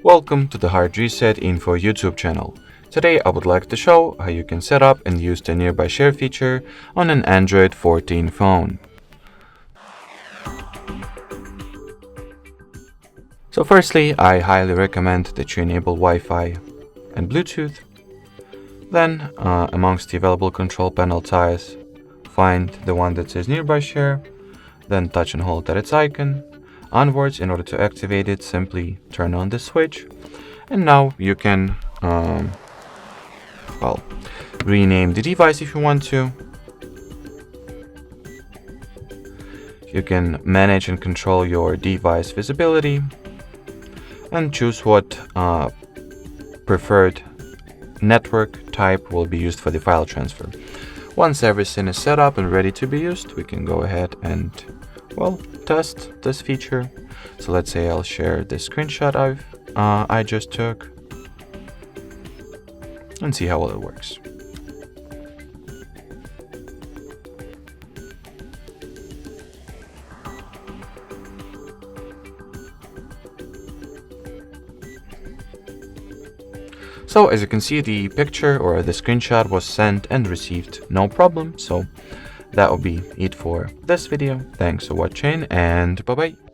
Welcome to the HardReset.Info YouTube channel. Today I would like to show how you can set up and use the nearby share feature on an Android 14 phone. So firstly, I highly recommend that you enable Wi-Fi and Bluetooth. Then, amongst the available control panel tiles, find the one that says nearby share, then touch and hold at its icon. Onwards, in order to activate it, simply turn on the switch, and now you can rename the device if you want to. You can manage and control your device visibility and choose what preferred network type will be used for the file transfer. Once everything is set up and ready to be used, we can go ahead and test this feature. So let's say I'll share this screenshot I just took and see how well it works. So as you can see, the picture or the screenshot was sent and received no problem. So that will be it for this video. Thanks for watching and bye bye.